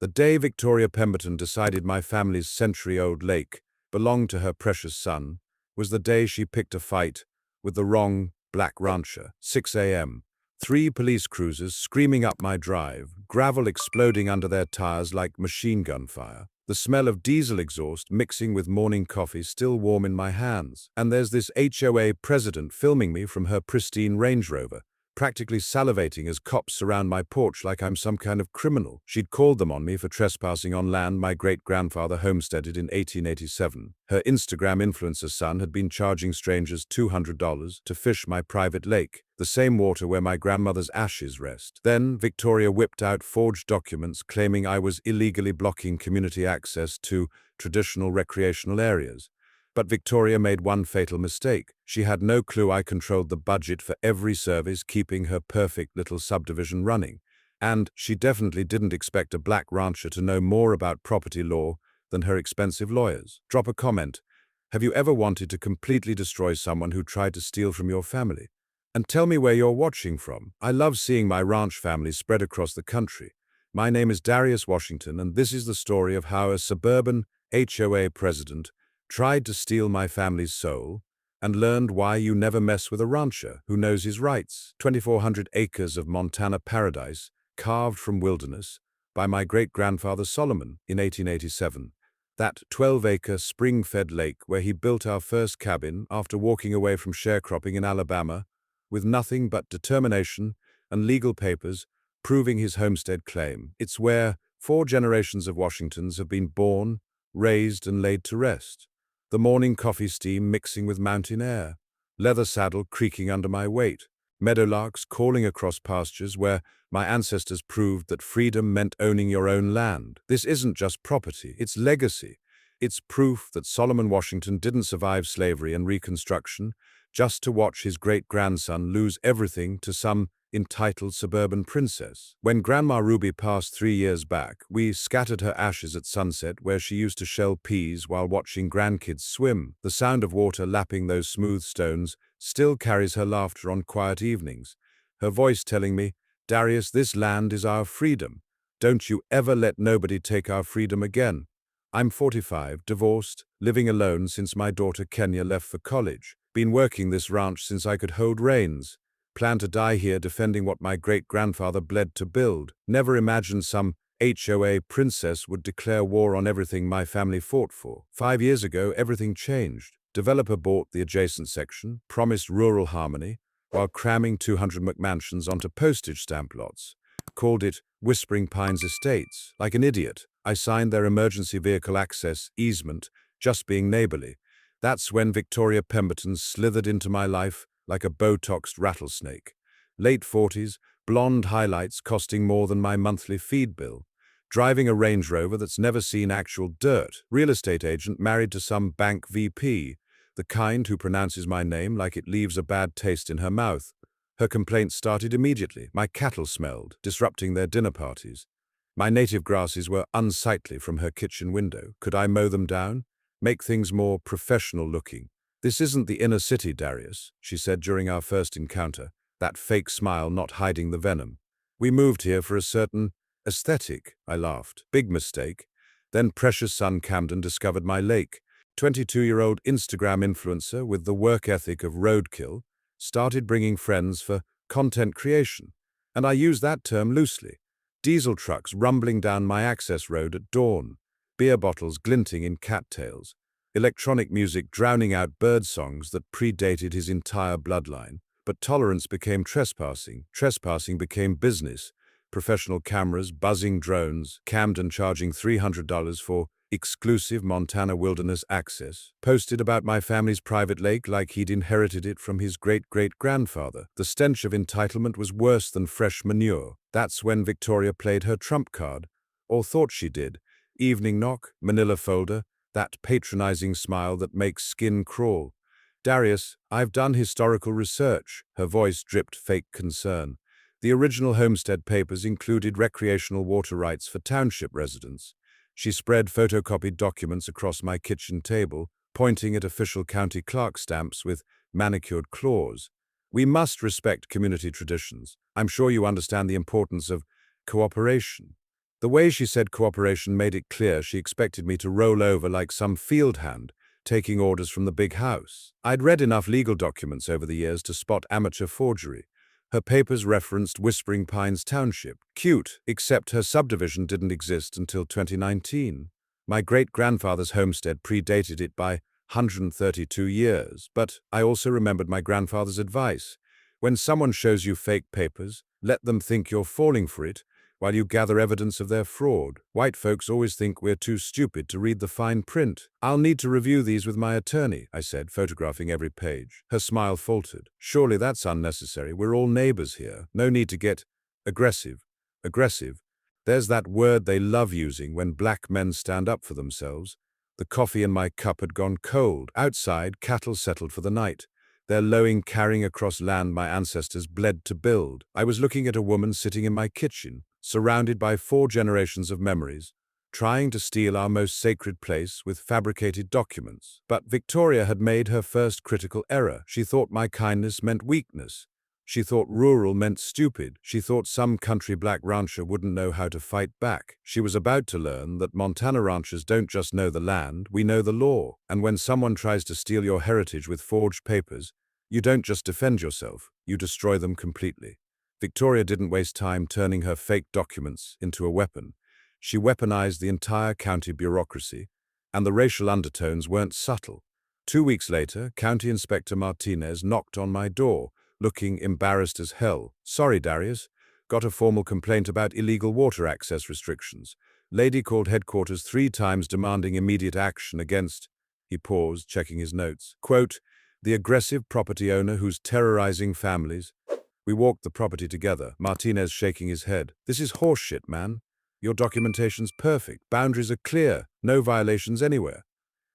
The day Victoria Pemberton decided my family's century-old lake belonged to her precious son was the day she picked a fight with the wrong black rancher. 6 a.m. 3 police cruisers screaming up my drive, gravel exploding under their tires like machine gun fire. The smell of diesel exhaust mixing with morning coffee still warm in my hands. And there's this HOA president filming me from her pristine Range Rover, practically salivating as cops surround my porch like I'm some kind of criminal. She'd called them on me for trespassing on land my great-grandfather homesteaded in 1887. Her Instagram influencer son had been charging strangers $200 to fish my private lake, the same water where my grandmother's ashes rest. Then Victoria whipped out forged documents claiming I was illegally blocking community access to traditional recreational areas. But Victoria made one fatal mistake. She had no clue I controlled the budget for every service keeping her perfect little subdivision running. And she definitely didn't expect a black rancher to know more about property law than her expensive lawyers. Drop a comment. Have you ever wanted to completely destroy someone who tried to steal from your family? And tell me where you're watching from. I love seeing my ranch family spread across the country. My name is Darius Washington, and this is the story of how a suburban HOA president tried to steal my family's soul, and learned why you never mess with a rancher who knows his rights. 2,400 acres of Montana paradise, carved from wilderness, by my great-grandfather Solomon in 1887. That 12-acre spring-fed lake where he built our first cabin after walking away from sharecropping in Alabama, with nothing but determination and legal papers proving his homestead claim. It's where 4 generations of Washingtons have been born, raised, and laid to rest. The morning coffee steam mixing with mountain air, leather saddle creaking under my weight, meadowlarks calling across pastures where my ancestors proved that freedom meant owning your own land. This isn't just property, it's legacy. It's proof that Solomon Washington didn't survive slavery and Reconstruction just to watch his great-grandson lose everything to some entitled suburban princess. When Grandma Ruby passed 3 years back, we scattered her ashes at sunset where she used to shell peas while watching grandkids swim. The sound of water lapping those smooth stones still carries her laughter on quiet evenings, her voice telling me, "Darius, this land is our freedom. Don't you ever let nobody take our freedom again." I'm 45, divorced, living alone since my daughter Kenya left for college. Been working this ranch since I could hold reins. Plan to die here defending what my great-grandfather bled to build. Never imagined some HOA princess would declare war on everything my family fought for. 5 years ago, everything changed. Developer bought the adjacent section, promised rural harmony, while cramming 200 McMansions onto postage stamp lots. Called it Whispering Pines Estates. Like an idiot, I signed their emergency vehicle access easement, just being neighborly. That's when Victoria Pemberton slithered into my life like a Botoxed rattlesnake. Late 40s, blonde highlights costing more than my monthly feed bill. Driving a Range Rover that's never seen actual dirt. Real estate agent married to some bank VP, the kind who pronounces my name like it leaves a bad taste in her mouth. Her complaints started immediately. My cattle smelled, disrupting their dinner parties. My native grasses were unsightly from her kitchen window. Could I mow them down? Make things more professional looking? "This isn't the inner city, Darius," she said during our first encounter, that fake smile not hiding the venom. "We moved here for a certain aesthetic," I laughed. "Big mistake." Then precious son Camden discovered my lake. 22-year-old Instagram influencer with the work ethic of roadkill started bringing friends for content creation. And I use that term loosely. Diesel trucks rumbling down my access road at dawn, beer bottles glinting in cattails, electronic music drowning out bird songs that predated his entire bloodline. But tolerance became trespassing. Trespassing became business. Professional cameras, buzzing drones, Camden charging $300 for exclusive Montana wilderness access, posted about my family's private lake like he'd inherited it from his great-great-grandfather. The stench of entitlement was worse than fresh manure. That's when Victoria played her trump card, or thought she did. Evening knock, manila folder, that patronizing smile that makes skin crawl. "Darius, I've done historical research." Her voice dripped fake concern. The original homestead papers included recreational water rights for township residents. She spread photocopied documents across my kitchen table, pointing at official county clerk stamps with manicured claws. "We must respect community traditions. I'm sure you understand the importance of cooperation." The way she said cooperation made it clear she expected me to roll over like some field hand, taking orders from the big house. I'd read enough legal documents over the years to spot amateur forgery. Her papers referenced Whispering Pines Township. Cute, except her subdivision didn't exist until 2019. My great-grandfather's homestead predated it by 132 years, but I also remembered my grandfather's advice. When someone shows you fake papers, let them think you're falling for it, while you gather evidence of their fraud. White folks always think we're too stupid to read the fine print. I'll need to review these with my attorney, I said, photographing every page. Her smile faltered. Surely that's unnecessary. We're all neighbors here. No need to get aggressive. Aggressive? There's that word they love using when black men stand up for themselves. The coffee in my cup had gone cold. Outside, cattle settled for the night, their lowing carrying across land my ancestors bled to build. I was looking at a woman sitting in my kitchen, surrounded by 4 generations of memories, trying to steal our most sacred place with fabricated documents. But Victoria had made her first critical error. She thought my kindness meant weakness. She thought rural meant stupid. She thought some country black rancher wouldn't know how to fight back. She was about to learn that Montana ranchers don't just know the land, we know the law. And when someone tries to steal your heritage with forged papers, you don't just defend yourself, you destroy them completely. Victoria didn't waste time turning her fake documents into a weapon. She weaponized the entire county bureaucracy, and the racial undertones weren't subtle. 2 weeks later, County Inspector Martinez knocked on my door, looking embarrassed as hell. Sorry, Darius. Got a formal complaint about illegal water access restrictions. Lady called headquarters 3 times demanding immediate action against, he paused, checking his notes, quote, the aggressive property owner who's terrorizing families. We walked the property together, Martinez shaking his head. This is horseshit, man. Your documentation's perfect, boundaries are clear, no violations anywhere.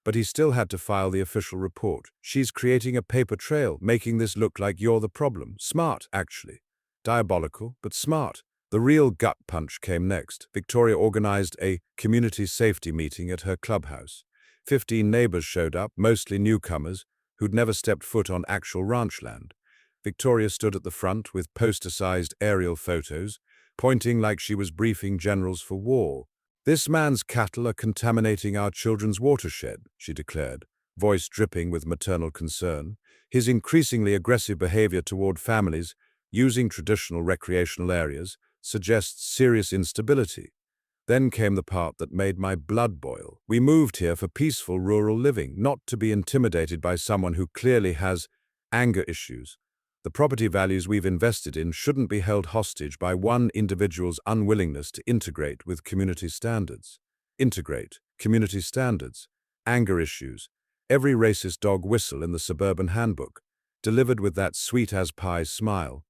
But he still had to file the official report. She's creating a paper trail, making this look like you're the problem. Smart, actually. Diabolical, but smart. The real gut punch came next. Victoria organized a community safety meeting at her clubhouse. 15 neighbors showed up, mostly newcomers, who'd never stepped foot on actual ranch land. Victoria stood at the front with poster-sized aerial photos, pointing like she was briefing generals for war. This man's cattle are contaminating our children's watershed, she declared, voice dripping with maternal concern. His increasingly aggressive behavior toward families using traditional recreational areas suggests serious instability. Then came the part that made my blood boil. We moved here for peaceful rural living, not to be intimidated by someone who clearly has anger issues. The property values we've invested in shouldn't be held hostage by one individual's unwillingness to integrate with community standards. Integrate, community standards, anger issues, every racist dog whistle in the suburban handbook, delivered with that sweet-as-pie smile.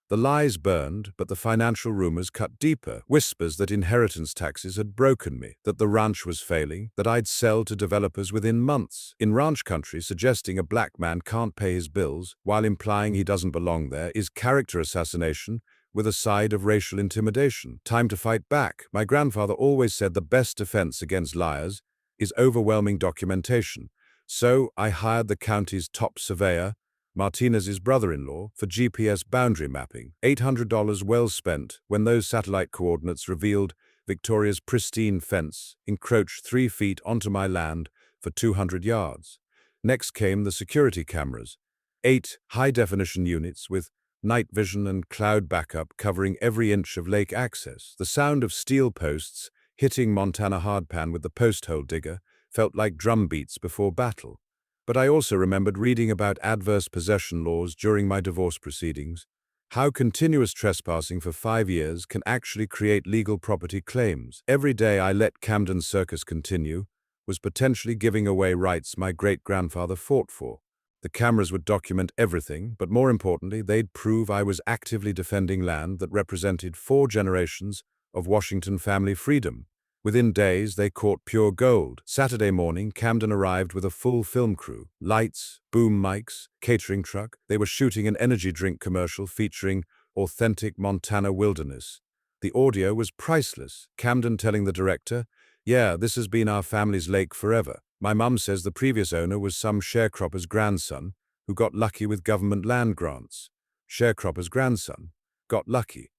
The lies burned, but the financial rumors cut deeper. Whispers that inheritance taxes had broken me, that the ranch was failing, that I'd sell to developers within months. In ranch country, suggesting a black man can't pay his bills while implying he doesn't belong there is character assassination with a side of racial intimidation. Time to fight back. My grandfather always said the best defense against liars is overwhelming documentation. So I hired the county's top surveyor, Martinez's brother-in-law, for GPS boundary mapping. $800 well spent when those satellite coordinates revealed Victoria's pristine fence encroached 3 feet onto my land for 200 yards. Next came the security cameras. 8 high-definition units with night vision and cloud backup covering every inch of lake access. The sound of steel posts hitting Montana hardpan with the post-hole digger felt like drum beats before battle. But I also remembered reading about adverse possession laws during my divorce proceedings, how continuous trespassing for 5 years can actually create legal property claims. Every day I let Camden Circus continue was potentially giving away rights my great-grandfather fought for. The cameras would document everything, but more importantly, they'd prove I was actively defending land that represented 4 generations of Washington family freedom. Within days, they caught pure gold. Saturday morning, Camden arrived with a full film crew. Lights, boom mics, catering truck. They were shooting an energy drink commercial featuring authentic Montana wilderness. The audio was priceless. Camden telling the director, "Yeah, this has been our family's lake forever. My mum says the previous owner was some sharecropper's grandson who got lucky with government land grants." Sharecropper's grandson got lucky.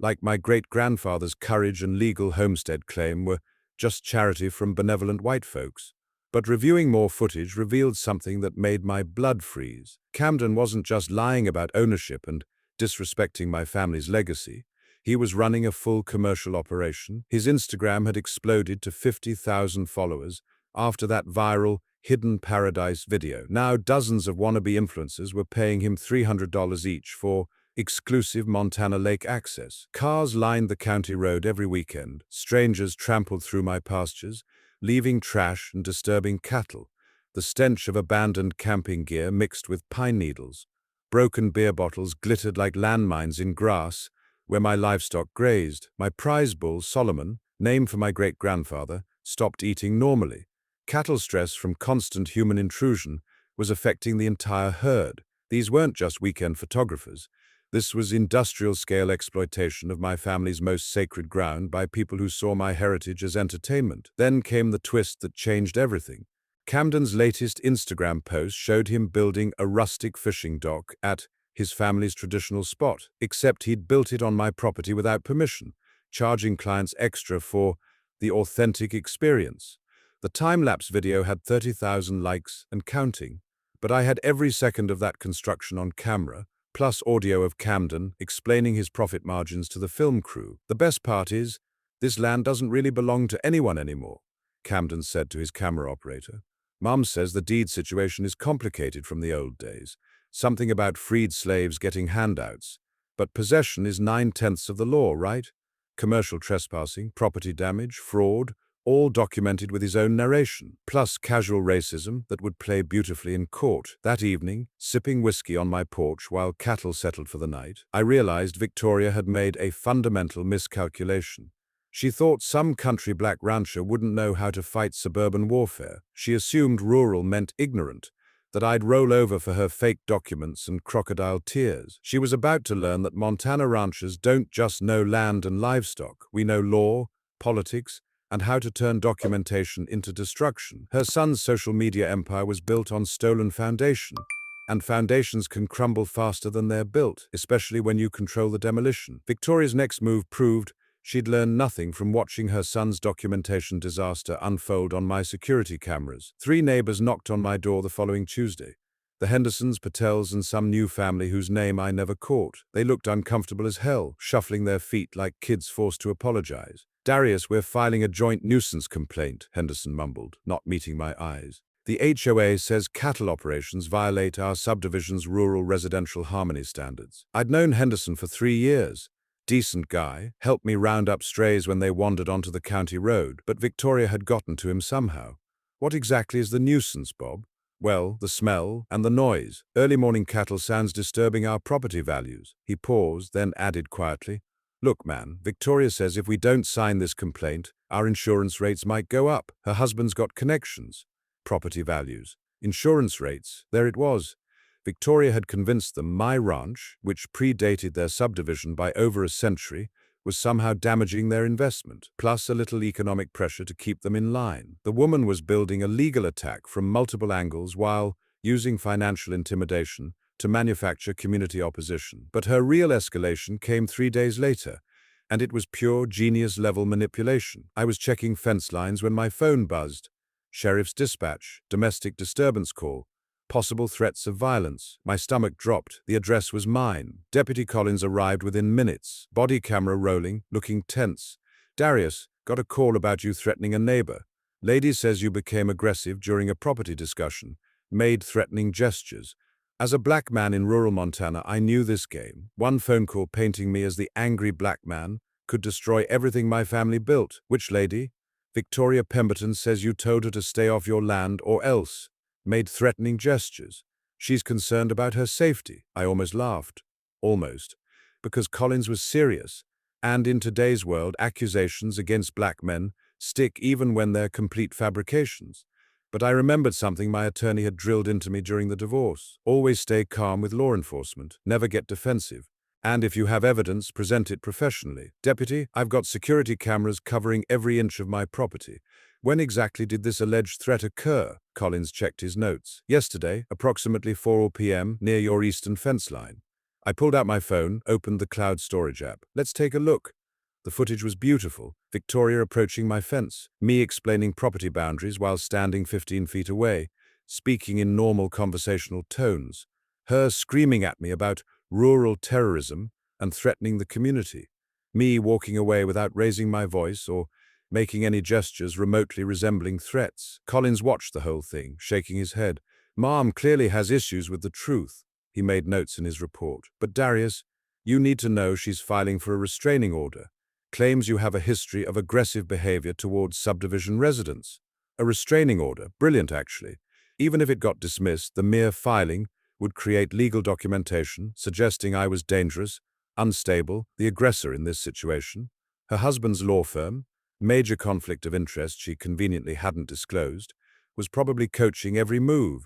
like my great-grandfather's courage and legal homestead claim were just charity from benevolent white folks. But reviewing more footage revealed something that made my blood freeze. Camden wasn't just lying about ownership and disrespecting my family's legacy. He was running a full commercial operation. His Instagram had exploded to 50,000 followers after that viral Hidden Paradise video. Now dozens of wannabe influencers were paying him $300 each for exclusive Montana lake access. Cars lined the county road every weekend. Strangers trampled through my pastures, leaving trash and disturbing cattle. The stench of abandoned camping gear mixed with pine needles. Broken beer bottles glittered like landmines in grass where my livestock grazed. My prize bull, Solomon, named for my great-grandfather, stopped eating normally. Cattle stress from constant human intrusion was affecting the entire herd. These weren't just weekend photographers. This was industrial-scale exploitation of my family's most sacred ground by people who saw my heritage as entertainment. Then came the twist that changed everything. Camden's latest Instagram post showed him building a rustic fishing dock at his family's traditional spot, except he'd built it on my property without permission, charging clients extra for the authentic experience. The time-lapse video had 30,000 likes and counting, but I had every second of that construction on camera, plus audio of Camden explaining his profit margins to the film crew. The best part is, this land doesn't really belong to anyone anymore, Camden said to his camera operator. Mom says the deed situation is complicated from the old days, something about freed slaves getting handouts. But possession is 9/10 of the law, right? Commercial trespassing, property damage, fraud, all documented with his own narration, plus casual racism that would play beautifully in court. That evening, sipping whiskey on my porch while cattle settled for the night, I realized Victoria had made a fundamental miscalculation. She thought some country black rancher wouldn't know how to fight suburban warfare. She assumed rural meant ignorant, that I'd roll over for her fake documents and crocodile tears. She was about to learn that Montana ranchers don't just know land and livestock. We know law, politics, and how to turn documentation into destruction. Her son's social media empire was built on stolen foundation, and foundations can crumble faster than they're built, especially when you control the demolition. Victoria's next move proved she'd learned nothing from watching her son's documentation disaster unfold on my security cameras. 3 neighbors knocked on my door the following Tuesday. The Hendersons, Patels, and some new family whose name I never caught. They looked uncomfortable as hell, shuffling their feet like kids forced to apologize. "Darius, we're filing a joint nuisance complaint," Henderson mumbled, not meeting my eyes. "The HOA says cattle operations violate our subdivision's rural residential harmony standards." I'd known Henderson for 3 years. Decent guy, helped me round up strays when they wandered onto the county road, but Victoria had gotten to him somehow. "What exactly is the nuisance, Bob?" "Well, the smell and the noise. Early morning cattle sounds disturbing our property values." He paused, then added quietly, "Look, man, Victoria says if we don't sign this complaint, our insurance rates might go up. Her husband's got connections." Property values. Insurance rates. There it was. Victoria had convinced them my ranch, which predated their subdivision by over a century, was somehow damaging their investment, plus a little economic pressure to keep them in line. The woman was building a legal attack from multiple angles while using financial intimidation to manufacture community opposition. But her real escalation came 3 days later, and it was pure genius-level manipulation. I was checking fence lines when my phone buzzed. Sheriff's dispatch, domestic disturbance call, possible threats of violence. My stomach dropped. The address was mine. Deputy Collins arrived within minutes, body camera rolling, looking tense. "Darius, got a call about you threatening a neighbor. Lady says you became aggressive during a property discussion, made threatening gestures." As a black man in rural Montana, I knew this game. One phone call painting me as the angry black man could destroy everything my family built. "Which lady?" "Victoria Pemberton says you told her to stay off your land or else." Made threatening gestures. "She's concerned about her safety." I almost laughed. Almost. Because Collins was serious. And in today's world, accusations against black men stick even when they're complete fabrications. But I remembered something my attorney had drilled into me during the divorce. Always stay calm with law enforcement. Never get defensive. And if you have evidence, present it professionally. "Deputy, I've got security cameras covering every inch of my property. When exactly did this alleged threat occur?" Collins checked his notes. "Yesterday, approximately 4 p.m., near your eastern fence line." I pulled out my phone, opened the cloud storage app. Let's take a look. The footage was beautiful. Victoria approaching my fence, me explaining property boundaries while standing 15 feet away, speaking in normal conversational tones, her screaming at me about rural terrorism and threatening the community, me walking away without raising my voice or making any gestures remotely resembling threats. Collins watched the whole thing, shaking his head. Mom clearly has issues with the truth. He made notes in his report. But Darius, you need to know she's filing for a restraining order. Claims you have a history of aggressive behavior towards subdivision residents. A restraining order. Brilliant, actually. Even if it got dismissed, the mere filing would create legal documentation suggesting I was dangerous, unstable, the aggressor in this situation. Her husband's law firm, major conflict of interest she conveniently hadn't disclosed, was probably coaching every move.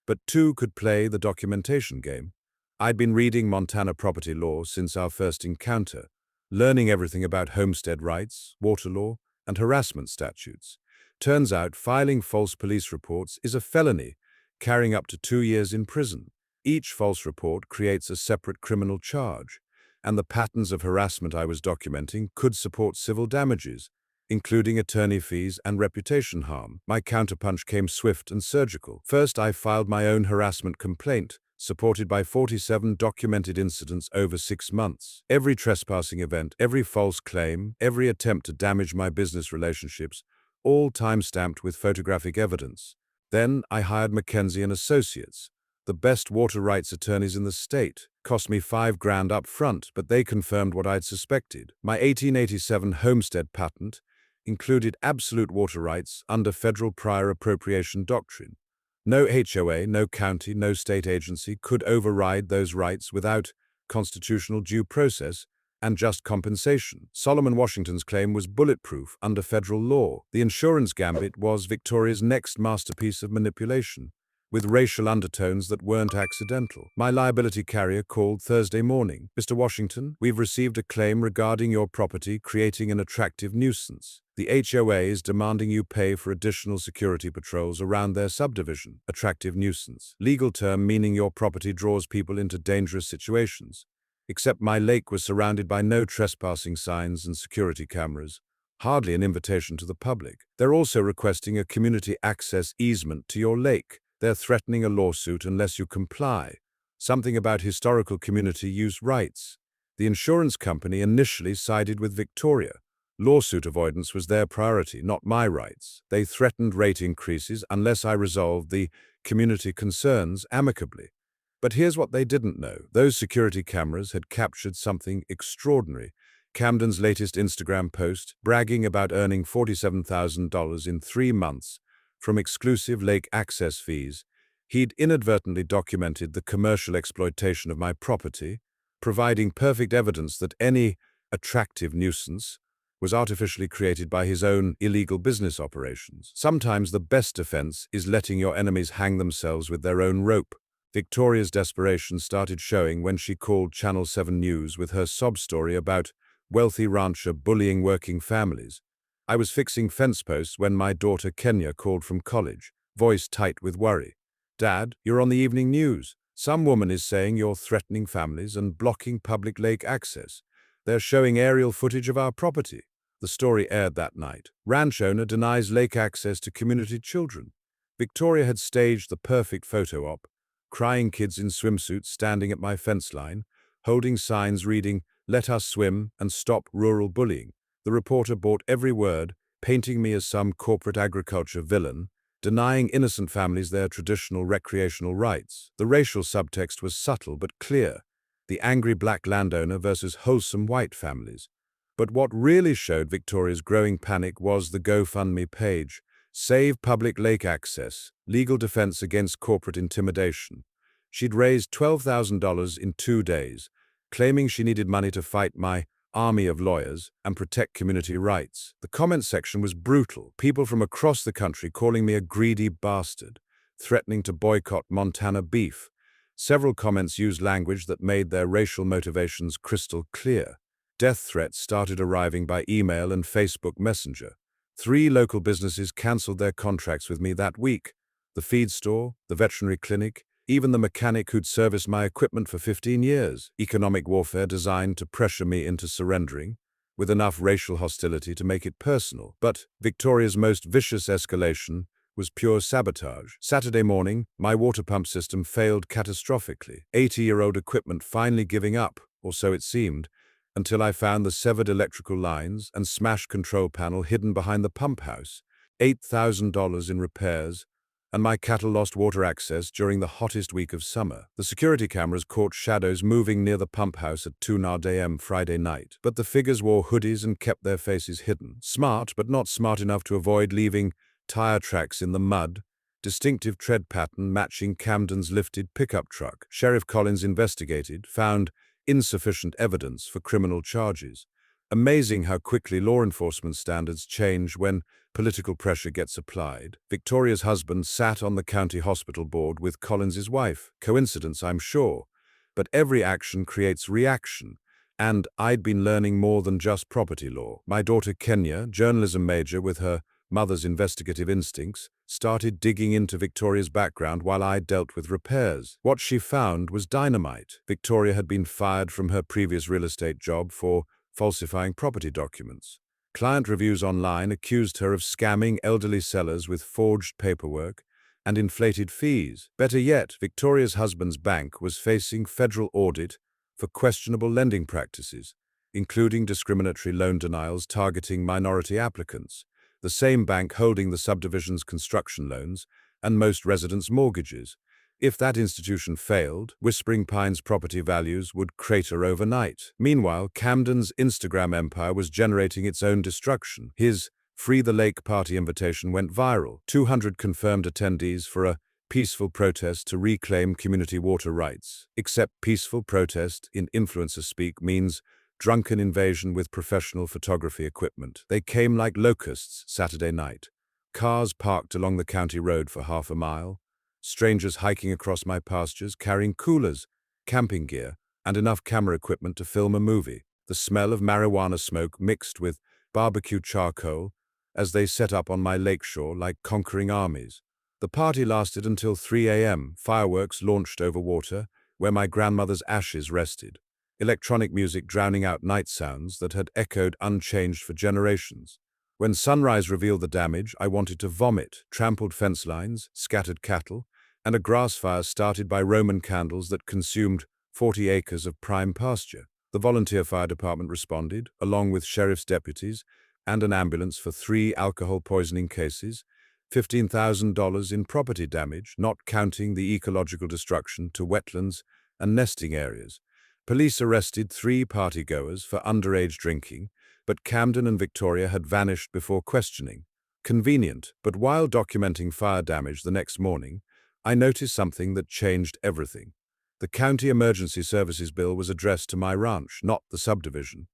But two could play the documentation game. I'd been reading Montana property law since our first encounter, learning everything about homestead rights, water law, and harassment statutes. Turns out filing false police reports is a felony, carrying up to 2 years in prison. Each false report creates a separate criminal charge, and the patterns of harassment I was documenting could support civil damages, including attorney fees and reputation harm. My counterpunch came swift and surgical. First, I filed my own harassment complaint, supported by 47 documented incidents over 6 months. Every trespassing event, every false claim, every attempt to damage my business relationships, all time-stamped with photographic evidence. Then I hired Mackenzie and Associates, the best water rights attorneys in the state. Cost me $5,000 up front, but they confirmed what I'd suspected. My 1887 homestead patent included absolute water rights under federal prior appropriation doctrine. No HOA, no county, no state agency could override those rights without constitutional due process and just compensation. Solomon Washington's claim was bulletproof under federal law. The insurance gambit was Victoria's next masterpiece of manipulation, with racial undertones that weren't accidental. My liability carrier called Thursday morning. Mr. Washington, we've received a claim regarding your property creating an attractive nuisance. The HOA is demanding you pay for additional security patrols around their subdivision. Attractive nuisance. Legal term meaning your property draws people into dangerous situations. Except my lake was surrounded by no trespassing signs and security cameras. Hardly an invitation to the public. They're also requesting a community access easement to your lake. They're threatening a lawsuit unless you comply. Something about historical community use rights. The insurance company initially sided with Victoria. Lawsuit avoidance was their priority, not my rights. They threatened rate increases unless I resolved the community concerns amicably. But here's what they didn't know. Those security cameras had captured something extraordinary. Camden's latest Instagram post, bragging about earning $47,000 in 3 months from exclusive lake access fees. He'd inadvertently documented the commercial exploitation of my property, providing perfect evidence that any attractive nuisance was artificially created by his own illegal business operations. Sometimes the best defense is letting your enemies hang themselves with their own rope. Victoria's desperation started showing when she called Channel 7 News with her sob story about wealthy rancher bullying working families. I was fixing fence posts when my daughter Kenya called from college, voice tight with worry. Dad, you're on the evening news. Some woman is saying you're threatening families and blocking public lake access. They're showing aerial footage of our property. The story aired that night. Ranch owner denies lake access to community children. Victoria had staged the perfect photo op, crying kids in swimsuits standing at my fence line, holding signs reading, "Let us swim" and "Stop rural bullying." The reporter bought every word, painting me as some corporate agriculture villain, denying innocent families their traditional recreational rights. The racial subtext was subtle but clear. The angry black landowner versus wholesome white families. But what really showed Victoria's growing panic was the GoFundMe page. Save Public Lake Access, Legal Defense Against Corporate Intimidation. She'd raised $12,000 in 2 days, claiming she needed money to fight my army of lawyers and protect community rights. The comment section was brutal, people from across the country calling me a greedy bastard, threatening to boycott Montana beef. Several comments used language that made their racial motivations crystal clear. Death threats started arriving by email and Facebook Messenger. 3 local businesses canceled their contracts with me that week. The feed store, the veterinary clinic, even the mechanic who'd serviced my equipment for 15 years. Economic warfare designed to pressure me into surrendering, with enough racial hostility to make it personal. But Victoria's most vicious escalation was pure sabotage. Saturday morning, my water pump system failed catastrophically. 80-year-old equipment finally giving up, or so it seemed, until I found the severed electrical lines and smashed control panel hidden behind the pump house. $8,000 in repairs, and my cattle lost water access during the hottest week of summer. The security cameras caught shadows moving near the pump house at 2 a.m. Friday night, but the figures wore hoodies and kept their faces hidden. Smart, but not smart enough to avoid leaving tire tracks in the mud, distinctive tread pattern matching Camden's lifted pickup truck. Sheriff Collins investigated, found insufficient evidence for criminal charges. Amazing how quickly law enforcement standards change when political pressure gets applied. Victoria's husband sat on the county hospital board with Collins's wife. Coincidence, I'm sure. But every action creates reaction. And I'd been learning more than just property law. My daughter Kenya, journalism major with her mother's investigative instincts, started digging into Victoria's background while I dealt with repairs. What she found was dynamite. Victoria had been fired from her previous real estate job for falsifying property documents. Client reviews online accused her of scamming elderly sellers with forged paperwork and inflated fees. Better yet, Victoria's husband's bank was facing federal audit for questionable lending practices, including discriminatory loan denials targeting minority applicants, the same bank holding the subdivision's construction loans and most residents' mortgages. If that institution failed, Whispering Pines' property values would crater overnight. Meanwhile, Camden's Instagram empire was generating its own destruction. His Free the Lake party invitation went viral. 200 confirmed attendees for a peaceful protest to reclaim community water rights. Except peaceful protest in influencer speak means drunken invasion with professional photography equipment. They came like locusts Saturday night. Cars parked along the county road for half a mile. Strangers hiking across my pastures carrying coolers, camping gear, and enough camera equipment to film a movie. The smell of marijuana smoke mixed with barbecue charcoal as they set up on my lakeshore like conquering armies. The party lasted until 3 a.m. Fireworks launched over water, where my grandmother's ashes rested. Electronic music drowning out night sounds that had echoed unchanged for generations. When sunrise revealed the damage, I wanted to vomit. Trampled fence lines, scattered cattle, and a grass fire started by Roman candles that consumed 40 acres of prime pasture. The volunteer fire department responded, along with sheriff's deputies and an ambulance for 3 alcohol poisoning cases, $15,000 in property damage, not counting the ecological destruction to wetlands and nesting areas. Police arrested 3 partygoers for underage drinking, but Camden and Victoria had vanished before questioning. Convenient, but while documenting fire damage the next morning, I noticed something that changed everything. The county emergency services bill was addressed to my ranch, not the subdivision.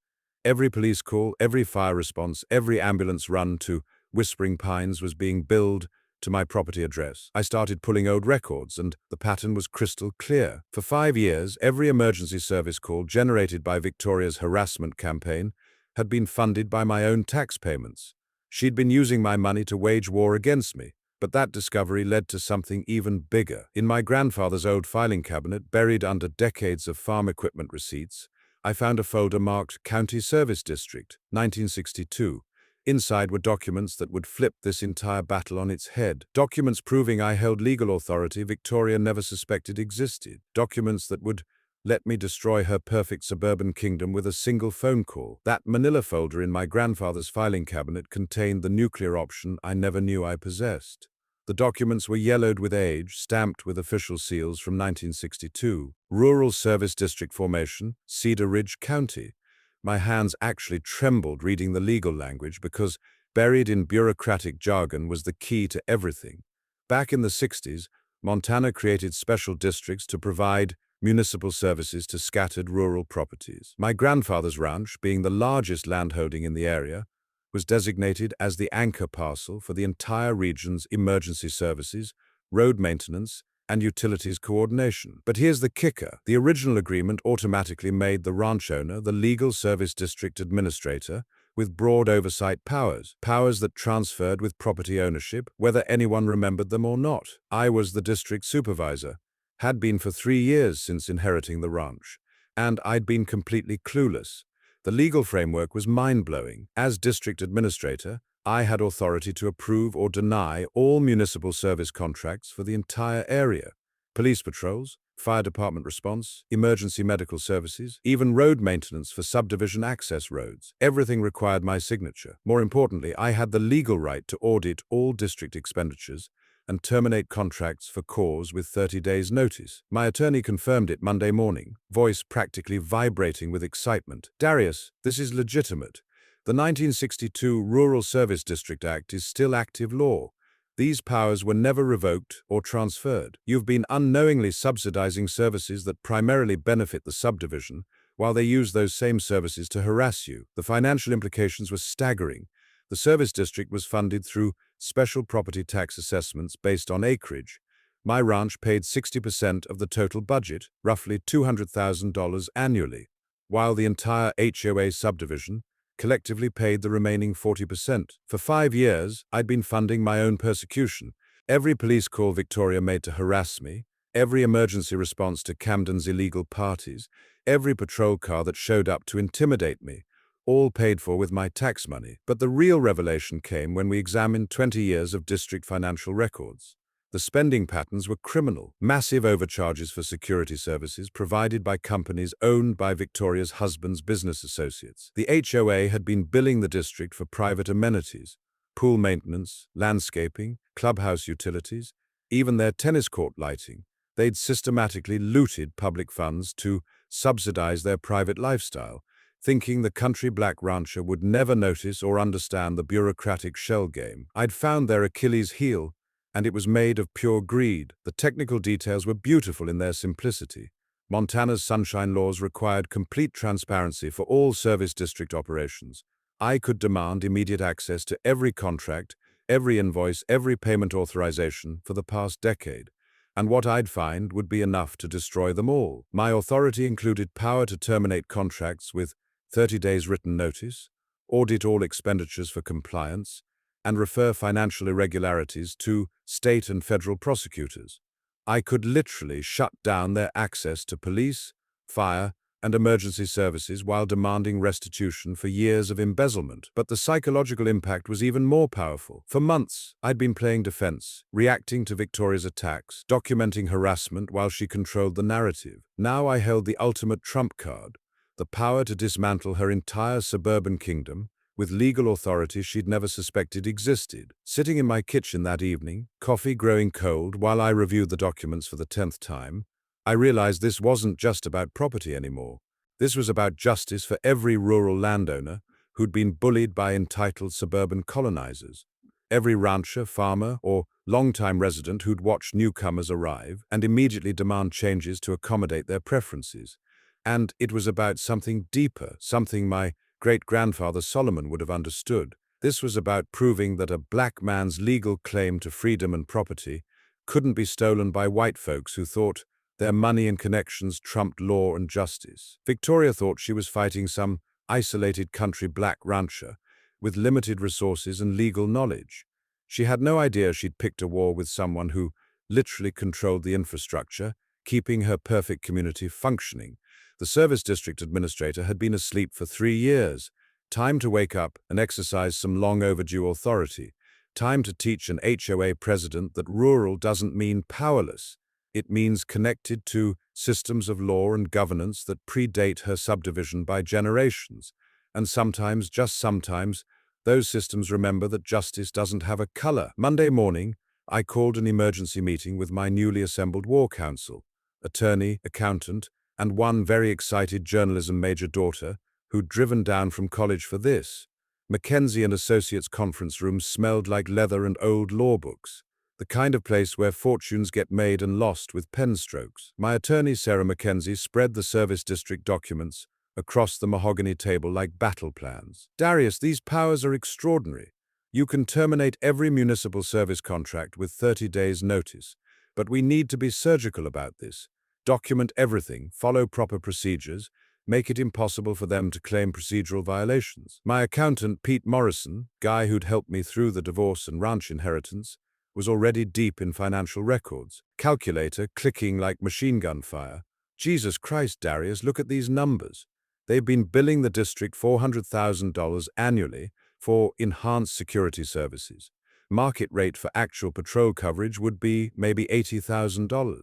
Every police call, every fire response, every ambulance run to Whispering Pines was being billed to my property address. I started pulling old records, and the pattern was crystal clear. For 5 years, every emergency service call generated by Victoria's harassment campaign had been funded by my own tax payments. She'd been using my money to wage war against me. But that discovery led to something even bigger. In my grandfather's old filing cabinet, buried under decades of farm equipment receipts, I found a folder marked County Service District, 1962. Inside were documents that would flip this entire battle on its head. Documents proving I held legal authority Victoria never suspected existed. Documents that would let me destroy her perfect suburban kingdom with a single phone call. That manila folder in my grandfather's filing cabinet contained the nuclear option I never knew I possessed. The documents were yellowed with age, stamped with official seals from 1962. Rural Service District Formation, Cedar Ridge County. My hands actually trembled reading the legal language because buried in bureaucratic jargon was the key to everything. Back in the 60s, Montana created special districts to provide municipal services to scattered rural properties. My grandfather's ranch, being the largest landholding in the area, was designated as the anchor parcel for the entire region's emergency services, road maintenance, and utilities coordination. But here's the kicker. The original agreement automatically made the ranch owner the legal service district administrator with broad oversight powers that transferred with property ownership, whether anyone remembered them or not. I was the district supervisor, Had been for 3 years since inheriting the ranch, and I'd been completely clueless. The legal framework was mind-blowing. As district administrator, I had authority to approve or deny all municipal service contracts for the entire area. Police patrols, fire department response, emergency medical services, even road maintenance for subdivision access roads. Everything required my signature. More importantly, I had the legal right to audit all district expenditures and terminate contracts for cause with 30 days' notice. My attorney confirmed it Monday morning, voice practically vibrating with excitement. "Darius, this is legitimate. The 1962 Rural Service District Act is still active law. These powers were never revoked or transferred. You've been unknowingly subsidizing services that primarily benefit the subdivision, while they use those same services to harass you." The financial implications were staggering. The service district was funded through special property tax assessments based on acreage. My ranch paid 60% of the total budget, roughly $200,000 annually, while the entire HOA subdivision collectively paid the remaining 40%. For 5 years, I'd been funding my own persecution. Every police call Victoria made to harass me, every emergency response to Camden's illegal parties, every patrol car that showed up to intimidate me, all paid for with my tax money. But the real revelation came when we examined 20 years of district financial records. The spending patterns were criminal. Massive overcharges for security services provided by companies owned by Victoria's husband's business associates. The HOA had been billing the district for private amenities, pool maintenance, landscaping, clubhouse utilities, even their tennis court lighting. They'd systematically looted public funds to subsidize their private lifestyle, thinking the country black rancher would never notice or understand the bureaucratic shell game. I'd found their Achilles heel, and it was made of pure greed. The technical details were beautiful in their simplicity. Montana's sunshine laws required complete transparency for all service district operations. I could demand immediate access to every contract, every invoice, every payment authorization for the past decade, and what I'd find would be enough to destroy them all. My authority included power to terminate contracts with 30 days written notice, audit all expenditures for compliance, and refer financial irregularities to state and federal prosecutors. I could literally shut down their access to police, fire, and emergency services while demanding restitution for years of embezzlement. But the psychological impact was even more powerful. For months, I'd been playing defense, reacting to Victoria's attacks, documenting harassment while she controlled the narrative. Now I held the ultimate trump card, the power to dismantle her entire suburban kingdom with legal authority she'd never suspected existed. Sitting in my kitchen that evening, coffee growing cold while I reviewed the documents for the 10th time, I realized this wasn't just about property anymore. This was about justice for every rural landowner who'd been bullied by entitled suburban colonizers. Every rancher, farmer, or longtime resident who'd watched newcomers arrive and immediately demand changes to accommodate their preferences. And it was about something deeper, something my great-grandfather Solomon would have understood. This was about proving that a black man's legal claim to freedom and property couldn't be stolen by white folks who thought their money and connections trumped law and justice. Victoria thought she was fighting some isolated country black rancher with limited resources and legal knowledge. She had no idea she'd picked a war with someone who literally controlled the infrastructure, keeping her perfect community functioning. The service district administrator had been asleep for 3 years. Time to wake up and exercise some long overdue authority. Time to teach an HOA president that rural doesn't mean powerless. It means connected to systems of law and governance that predate her subdivision by generations. And sometimes, just sometimes, those systems remember that justice doesn't have a color. Monday morning, I called an emergency meeting with my newly assembled war council, attorney, accountant, and one very excited journalism major daughter who'd driven down from college for this. Mackenzie and Associates conference rooms smelled like leather and old law books, the kind of place where fortunes get made and lost with pen strokes. My attorney, Sarah Mackenzie, spread the service district documents across the mahogany table like battle plans. "Darius, these powers are extraordinary. You can terminate every municipal service contract with 30 days' notice, but we need to be surgical about this. Document everything, follow proper procedures, make it impossible for them to claim procedural violations." My accountant, Pete Morrison, guy who'd helped me through the divorce and ranch inheritance, was already deep in financial records. Calculator clicking like machine gun fire. Jesus Christ, Darius, look at these numbers. They've been billing the district $400,000 annually for enhanced security services. Market rate for actual patrol coverage would be maybe $80,000.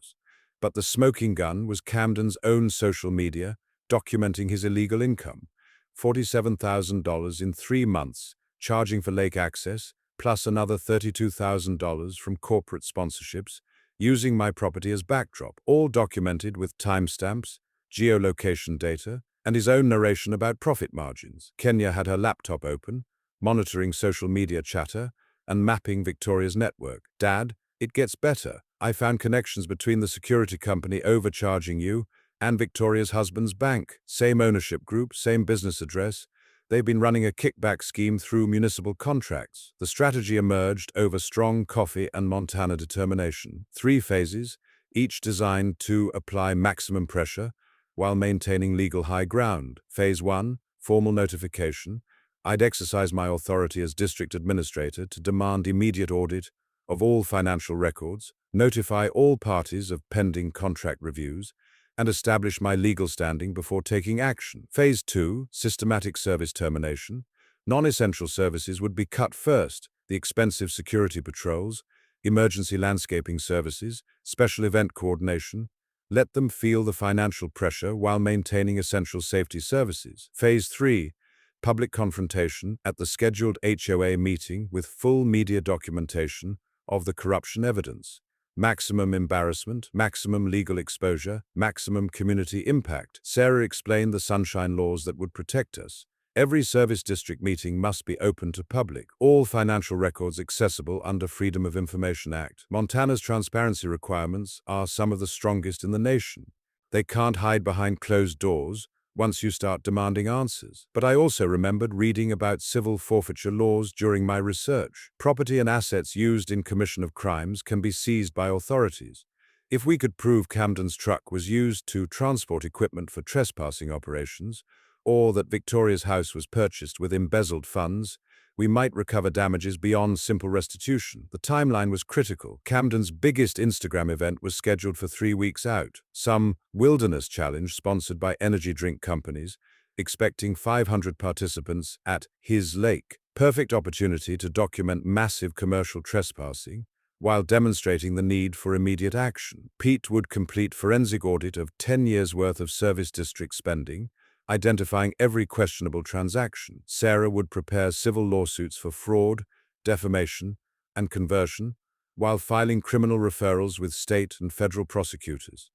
But the smoking gun was Camden's own social media, documenting his illegal income. $47,000 in 3 months, charging for lake access, plus another $32,000 from corporate sponsorships, using my property as backdrop, all documented with timestamps, geolocation data, and his own narration about profit margins. Kenya had her laptop open, monitoring social media chatter, and mapping Victoria's network. Dad, it gets better. I found connections between the security company overcharging you and Victoria's husband's bank. Same ownership group, same business address. They've been running a kickback scheme through municipal contracts. The strategy emerged over strong coffee and Montana determination. 3 phases, each designed to apply maximum pressure while maintaining legal high ground. Phase 1, formal notification. I'd exercise my authority as district administrator to demand immediate audit of all financial records, notify all parties of pending contract reviews, and establish my legal standing before taking action. Phase 2, systematic service termination. Non-essential services would be cut first, the expensive security patrols, emergency landscaping services, special event coordination. Let them feel the financial pressure while maintaining essential safety services. Phase 3, public confrontation at the scheduled HOA meeting with full media documentation of the corruption evidence. Maximum embarrassment, maximum legal exposure, maximum community impact. Sarah explained the sunshine laws that would protect us. Every service district meeting must be open to public. All financial records accessible under Freedom of Information Act. Montana's transparency requirements are some of the strongest in the nation. They can't hide behind closed doors once you start demanding answers. But I also remembered reading about civil forfeiture laws during my research. Property and assets used in commission of crimes can be seized by authorities. If we could prove Camden's truck was used to transport equipment for trespassing operations, or that Victoria's house was purchased with embezzled funds, we might recover damages beyond simple restitution. The timeline was critical. Camden's biggest Instagram event was scheduled for 3 weeks out. Some wilderness challenge sponsored by energy drink companies, expecting 500 participants at his lake. Perfect opportunity to document massive commercial trespassing while demonstrating the need for immediate action. Pete would complete forensic audit of 10 years' worth of service district spending, identifying every questionable transaction. Sarah would prepare civil lawsuits for fraud, defamation, and conversion, while filing criminal referrals with state and federal prosecutors.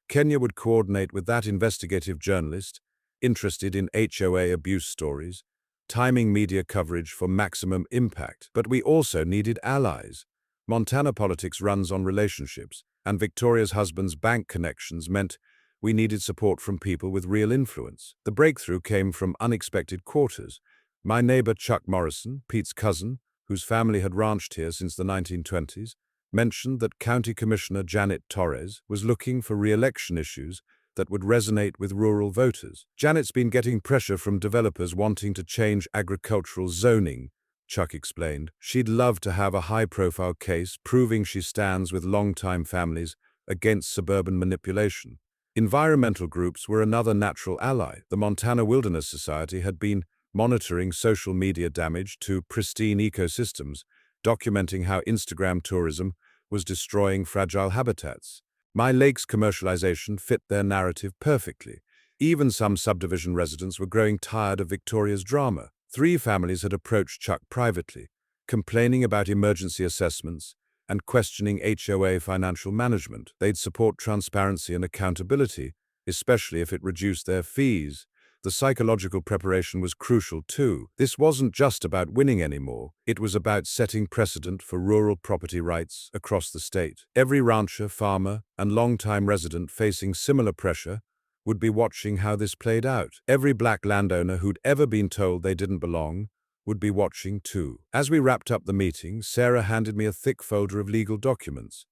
Kenya would coordinate with that investigative journalist interested in HOA abuse stories, timing media coverage for maximum impact. But we also needed allies. Montana politics runs on relationships, and Victoria's husband's bank connections meant we needed support from people with real influence. The breakthrough came from unexpected quarters. My neighbor Chuck Morrison, Pete's cousin, whose family had ranched here since the 1920s, mentioned that County Commissioner Janet Torres was looking for re-election issues that would resonate with rural voters. Janet's been getting pressure from developers wanting to change agricultural zoning, Chuck explained. She'd love to have a high-profile case proving she stands with long-time families against suburban manipulation. Environmental groups were another natural ally. The Montana Wilderness Society had been monitoring social media damage to pristine ecosystems, documenting how Instagram tourism was destroying fragile habitats. My lake's commercialization fit their narrative perfectly. Even some subdivision residents were growing tired of Victoria's drama. 3 families had approached Chuck privately, complaining about emergency assessments and questioning HOA financial management. They'd support transparency and accountability, especially if it reduced their fees. The psychological preparation was crucial too. This wasn't just about winning anymore. It was about setting precedent for rural property rights across the state. Every rancher, farmer, and longtime resident facing similar pressure would be watching how this played out. Every black landowner who'd ever been told they didn't belong would be watching too. As we wrapped up the meeting, Sarah handed me a thick folder of legal documents.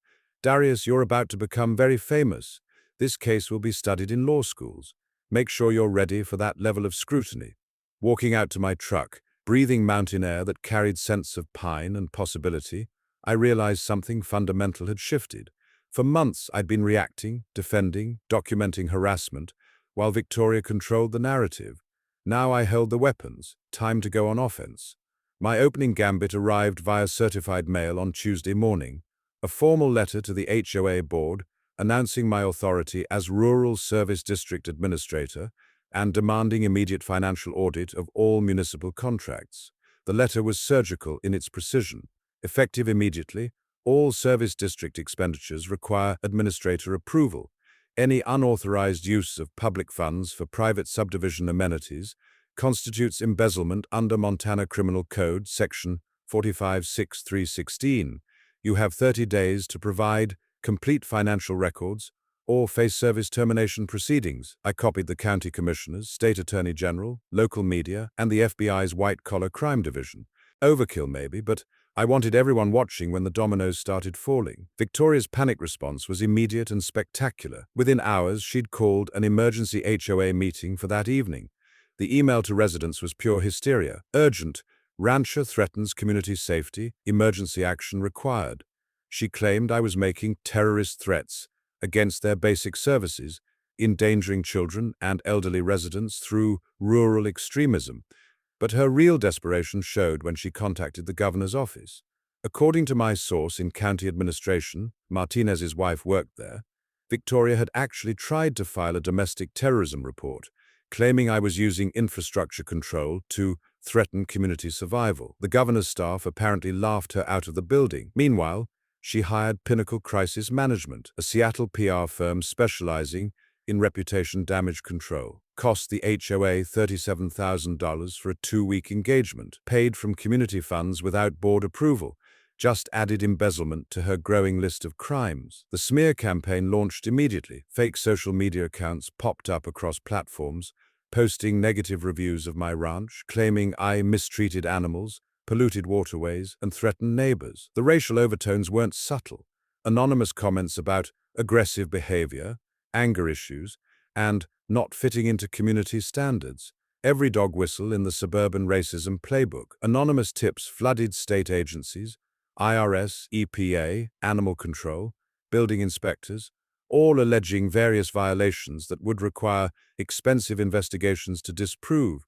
Darius, you're about to become very famous. This case will be studied in law schools. Make sure you're ready for that level of scrutiny. Walking out to my truck, breathing mountain air that carried scents of pine and possibility, I realized something fundamental had shifted. For months, I'd been reacting, defending, documenting harassment, while Victoria controlled the narrative. Now I held the weapons. Time to go on offense. My opening gambit arrived via certified mail on Tuesday morning, a formal letter to the HOA board announcing my authority as Rural Service District Administrator and demanding immediate financial audit of all municipal contracts. The letter was surgical in its precision. Effective immediately, all service district expenditures require administrator approval. Any unauthorized use of public funds for private subdivision amenities constitutes embezzlement under Montana Criminal Code, Section 456316. You have 30 days to provide complete financial records or face service termination proceedings. I copied the county commissioners, state attorney general, local media, and the FBI's white-collar crime division. Overkill maybe, but I wanted everyone watching when the dominoes started falling. Victoria's panic response was immediate and spectacular. Within hours, she'd called an emergency HOA meeting for that evening. The email to residents was pure hysteria. Urgent. Rancher threatens community safety. Emergency action required. She claimed I was making terrorist threats against their basic services, endangering children and elderly residents through rural extremism. But her real desperation showed when she contacted the governor's office. According to my source in county administration, Martinez's wife worked there, Victoria had actually tried to file a domestic terrorism report, claiming I was using infrastructure control to threaten community survival. The governor's staff apparently laughed her out of the building. Meanwhile, she hired Pinnacle Crisis Management, a Seattle PR firm specializing in reputation damage control. Cost the HOA $37,000 for a 2-week engagement, paid from community funds without board approval, just added embezzlement to her growing list of crimes. The smear campaign launched immediately. Fake social media accounts popped up across platforms, posting negative reviews of my ranch, claiming I mistreated animals, polluted waterways, and threatened neighbors. The racial overtones weren't subtle. Anonymous comments about aggressive behavior, anger issues, and not fitting into community standards. Every dog whistle in the suburban racism playbook. Anonymous tips flooded state agencies, IRS, EPA, animal control, building inspectors, all alleging various violations that would require expensive investigations to disprove.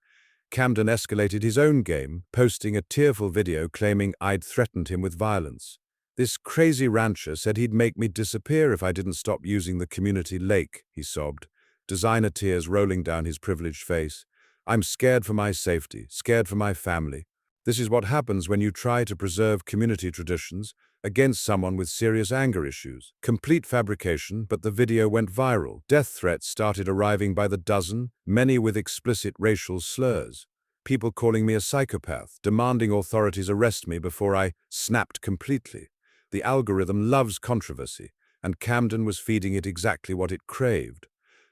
Camden escalated his own game, posting a tearful video claiming I'd threatened him with violence. This crazy rancher said he'd make me disappear if I didn't stop using the community lake, he sobbed, designer tears rolling down his privileged face. I'm scared for my safety, scared for my family. This is what happens when you try to preserve community traditions against someone with serious anger issues. Complete fabrication, but the video went viral. Death threats started arriving by the dozen, many with explicit racial slurs. People calling me a psychopath, demanding authorities arrest me before I snapped completely. The algorithm loves controversy, and Camden was feeding it exactly what it craved.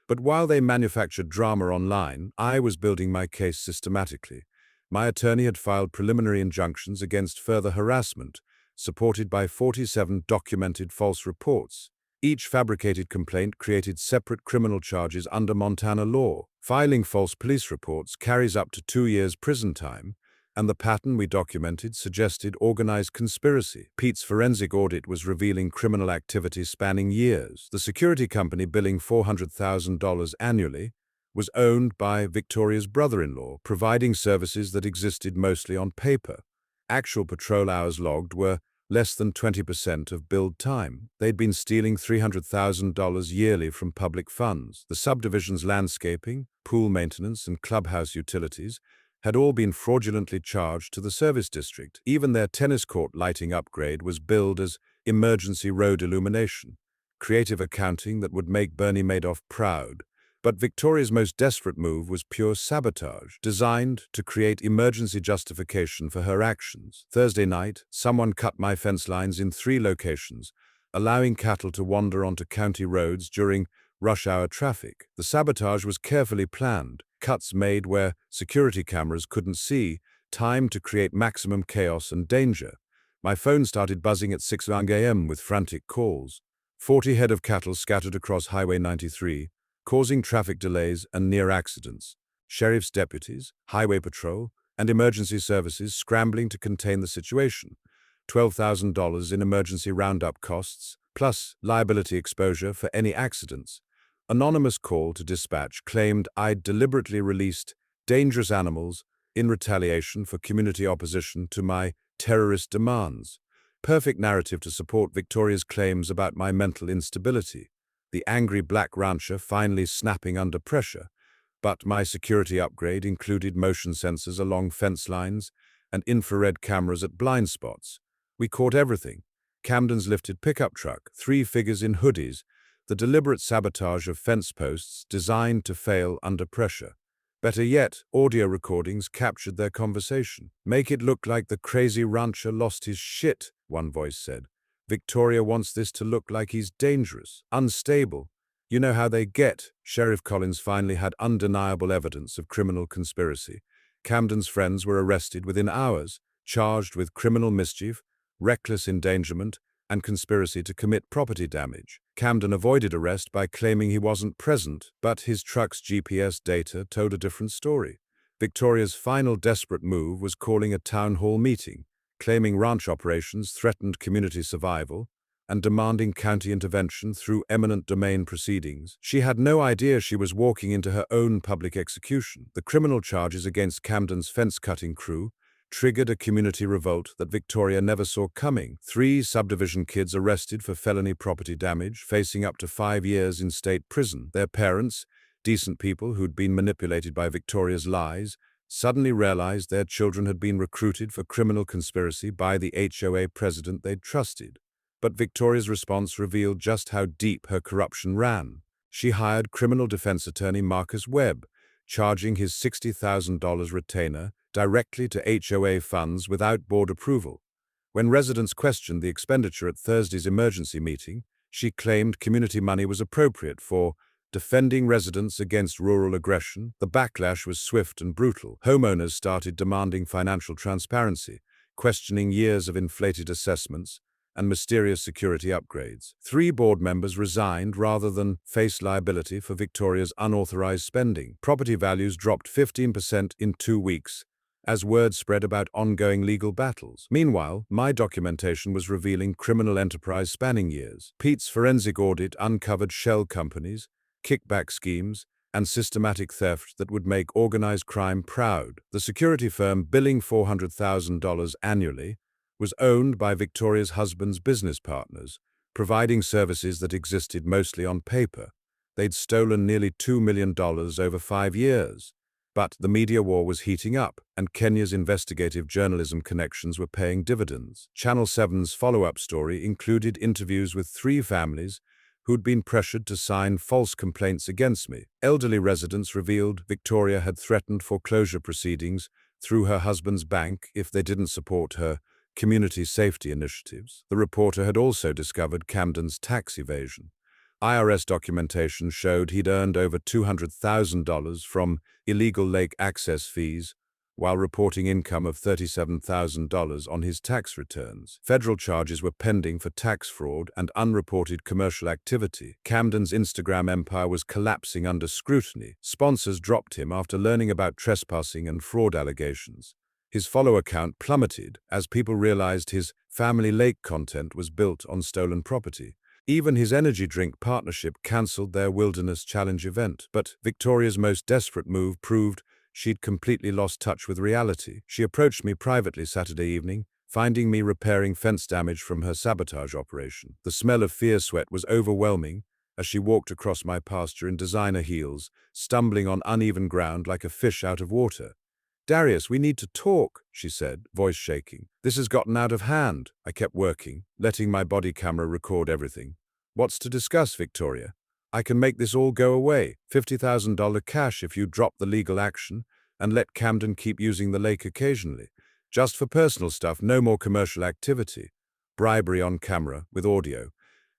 But while they manufactured drama online, I was building my case systematically. My attorney had filed preliminary injunctions against further harassment, supported by 47 documented false reports. Each fabricated complaint created separate criminal charges under Montana law. Filing false police reports carries up to 2 years prison time, and the pattern we documented suggested organized conspiracy. Pete's forensic audit was revealing criminal activity spanning years. The security company billing $400,000 annually was owned by Victoria's brother-in-law, providing services that existed mostly on paper. Actual patrol hours logged were less than 20% of billed time. They'd been stealing $300,000 yearly from public funds. The subdivision's landscaping, pool maintenance, and clubhouse utilities had all been fraudulently charged to the service district. Even their tennis court lighting upgrade was billed as emergency road illumination, creative accounting that would make Bernie Madoff proud. But Victoria's most desperate move was pure sabotage, designed to create emergency justification for her actions. Thursday night, someone cut my fence lines in 3 locations, allowing cattle to wander onto county roads during rush hour traffic. The sabotage was carefully planned, cuts made where security cameras couldn't see, timed to create maximum chaos and danger. My phone started buzzing at 6 a.m. with frantic calls. 40 head of cattle scattered across Highway 93, causing traffic delays and near accidents. Sheriff's deputies, highway patrol, and emergency services scrambling to contain the situation. $12,000 in emergency roundup costs, plus liability exposure for any accidents. Anonymous call to dispatch claimed I'd deliberately released dangerous animals in retaliation for community opposition to my terrorist demands. Perfect narrative to support Victoria's claims about my mental instability. The angry black rancher finally snapping under pressure. But my security upgrade included motion sensors along fence lines and infrared cameras at blind spots. We caught everything. Camden's lifted pickup truck, 3 figures in hoodies, the deliberate sabotage of fence posts designed to fail under pressure. Better yet, audio recordings captured their conversation. Make it look like the crazy rancher lost his shit, one voice said. Victoria wants this to look like he's dangerous, unstable. You know how they get. Sheriff Collins finally had undeniable evidence of criminal conspiracy. Camden's friends were arrested within hours, charged with criminal mischief, reckless endangerment, and conspiracy to commit property damage. Camden avoided arrest by claiming he wasn't present, but his truck's GPS data told a different story. Victoria's final desperate move was calling a town hall meeting, claiming ranch operations threatened community survival, and demanding county intervention through eminent domain proceedings. She had no idea she was walking into her own public execution. The criminal charges against Camden's fence-cutting crew triggered a community revolt that Victoria never saw coming. 3 subdivision kids arrested for felony property damage, facing up to 5 years in state prison. Their parents, decent people who'd been manipulated by Victoria's lies, suddenly realized their children had been recruited for criminal conspiracy by the HOA president they'd trusted. But Victoria's response revealed just how deep her corruption ran. She hired criminal defense attorney Marcus Webb, charging his $60,000 retainer directly to HOA funds without board approval. When residents questioned the expenditure at Thursday's emergency meeting, she claimed community money was appropriate for defending residents against rural aggression. The backlash was swift and brutal. Homeowners started demanding financial transparency, questioning years of inflated assessments and mysterious security upgrades. 3 board members resigned rather than face liability for Victoria's unauthorized spending. Property values dropped 15% in 2 weeks, as word spread about ongoing legal battles. Meanwhile, my documentation was revealing criminal enterprise spanning years. Pete's forensic audit uncovered shell companies, kickback schemes, and systematic theft that would make organized crime proud. The security firm billing $400,000 annually was owned by Victoria's husband's business partners, providing services that existed mostly on paper. They'd stolen nearly $2 million over 5 years. But the media war was heating up, and Kenya's investigative journalism connections were paying dividends. Channel 7's follow-up story included interviews with 3 families who'd been pressured to sign false complaints against me. Elderly residents revealed Victoria had threatened foreclosure proceedings through her husband's bank if they didn't support her community safety initiatives. The reporter had also discovered Camden's tax evasion. IRS documentation showed he'd earned over $200,000 from illegal lake access fees while reporting income of $37,000 on his tax returns. Federal charges were pending for tax fraud and unreported commercial activity. Camden's Instagram empire was collapsing under scrutiny. Sponsors dropped him after learning about trespassing and fraud allegations. His follower count plummeted as people realized his family lake content was built on stolen property. Even his energy drink partnership cancelled their Wilderness Challenge event. But Victoria's most desperate move proved she'd completely lost touch with reality. She approached me privately Saturday evening, finding me repairing fence damage from her sabotage operation. The smell of fear sweat was overwhelming as she walked across my pasture in designer heels, stumbling on uneven ground like a fish out of water. "Darius, we need to talk," she said, voice shaking. "This has gotten out of hand." I kept working, letting my body camera record everything. "What's to discuss, Victoria? I can make this all go away. $50,000 cash if you drop the legal action and let Camden keep using the lake occasionally. Just for personal stuff, no more commercial activity. Bribery on camera, with audio.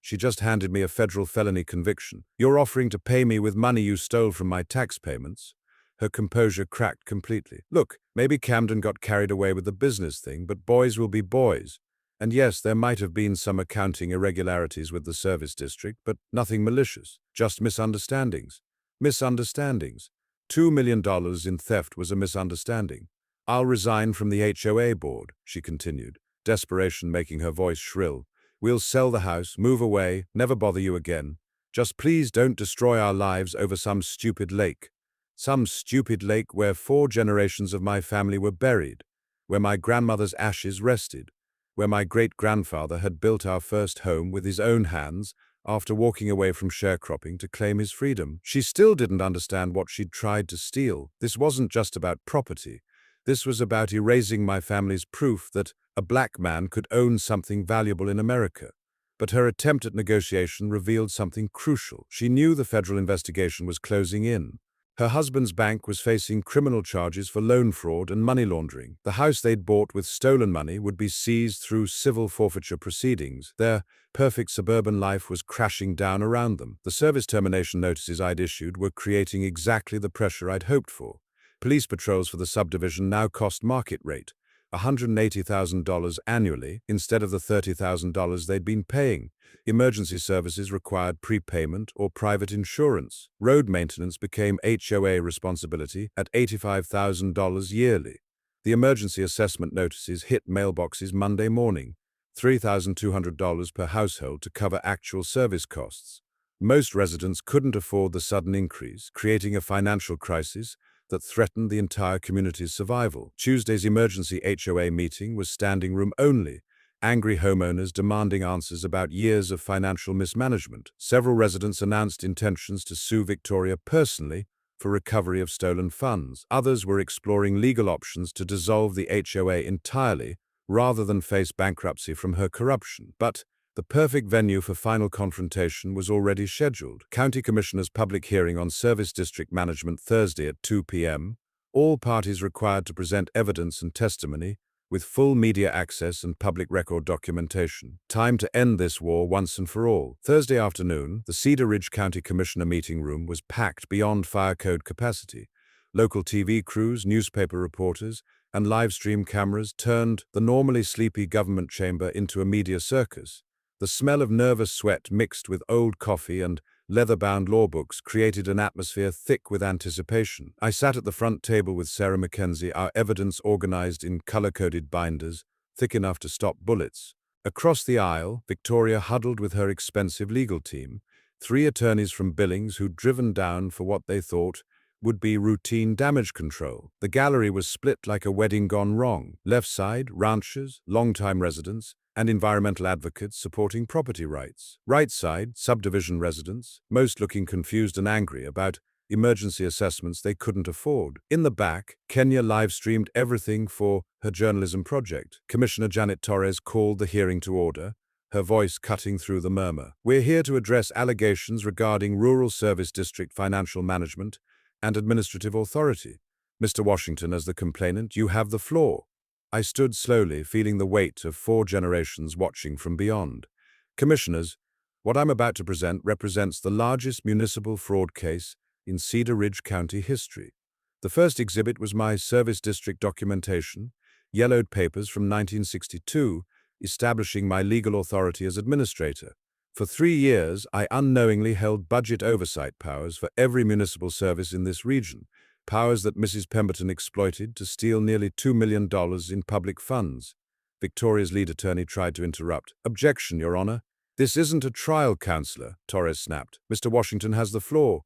She just handed me a federal felony conviction. You're offering to pay me with money you stole from my tax payments?" Her composure cracked completely. "Look, maybe Camden got carried away with the business thing, but boys will be boys. And yes, there might have been some accounting irregularities with the service district, but nothing malicious. Just misunderstandings. Misunderstandings. $2 million in theft was a misunderstanding. I'll resign from the HOA board," she continued, desperation making her voice shrill. "We'll sell the house, move away, never bother you again. Just please don't destroy our lives over some stupid lake. Some stupid lake where 4 generations of my family were buried, where my grandmother's ashes rested, where my great-grandfather had built our first home with his own hands after walking away from sharecropping to claim his freedom." She still didn't understand what she'd tried to steal. This wasn't just about property. This was about erasing my family's proof that a black man could own something valuable in America. But her attempt at negotiation revealed something crucial. She knew the federal investigation was closing in. Her husband's bank was facing criminal charges for loan fraud and money laundering. The house they'd bought with stolen money would be seized through civil forfeiture proceedings. Their perfect suburban life was crashing down around them. The service termination notices I'd issued were creating exactly the pressure I'd hoped for. Police patrols for the subdivision now cost market rate, $180,000 annually instead of the $30,000 they'd been paying. Emergency services required prepayment or private insurance. Road maintenance became HOA responsibility at $85,000 yearly. The emergency assessment notices hit mailboxes Monday morning, $3,200 per household to cover actual service costs. Most residents couldn't afford the sudden increase, creating a financial crisis that threatened the entire community's survival. Tuesday's emergency HOA meeting was standing room only, angry homeowners demanding answers about years of financial mismanagement. Several residents announced intentions to sue Victoria personally for recovery of stolen funds. Others were exploring legal options to dissolve the HOA entirely rather than face bankruptcy from her corruption. But the perfect venue for final confrontation was already scheduled. County Commissioner's public hearing on Service District Management Thursday at 2 p.m. All parties required to present evidence and testimony with full media access and public record documentation. Time to end this war once and for all. Thursday afternoon, the Cedar Ridge County Commissioner meeting room was packed beyond fire code capacity. Local TV crews, newspaper reporters, and live stream cameras turned the normally sleepy government chamber into a media circus. The smell of nervous sweat mixed with old coffee and leather-bound law books created an atmosphere thick with anticipation. I sat at the front table with Sarah Mackenzie, our evidence organized in color-coded binders, thick enough to stop bullets. Across the aisle, Victoria huddled with her expensive legal team, 3 attorneys from Billings who'd driven down for what they thought would be routine damage control. The gallery was split like a wedding gone wrong. Left side, ranchers, longtime residents, and environmental advocates supporting property rights. Right side, subdivision residents, most looking confused and angry about emergency assessments they couldn't afford. In the back, Kenya live-streamed everything for her journalism project. Commissioner Janet Torres called the hearing to order, her voice cutting through the murmur. "We're here to address allegations regarding Rural Service District financial management and administrative authority. Mr. Washington, as the complainant, you have the floor." I stood slowly, feeling the weight of 4 generations watching from beyond. "Commissioners, what I'm about to present represents the largest municipal fraud case in Cedar Ridge County history. The first exhibit was my service district documentation, yellowed papers from 1962, establishing my legal authority as administrator. For 3 years, I unknowingly held budget oversight powers for every municipal service in this region, powers that Mrs. Pemberton exploited to steal nearly $2 million in public funds." Victoria's lead attorney tried to interrupt. "Objection, Your Honor. This isn't a trial, Counselor," Torres snapped. "Mr. Washington has the floor."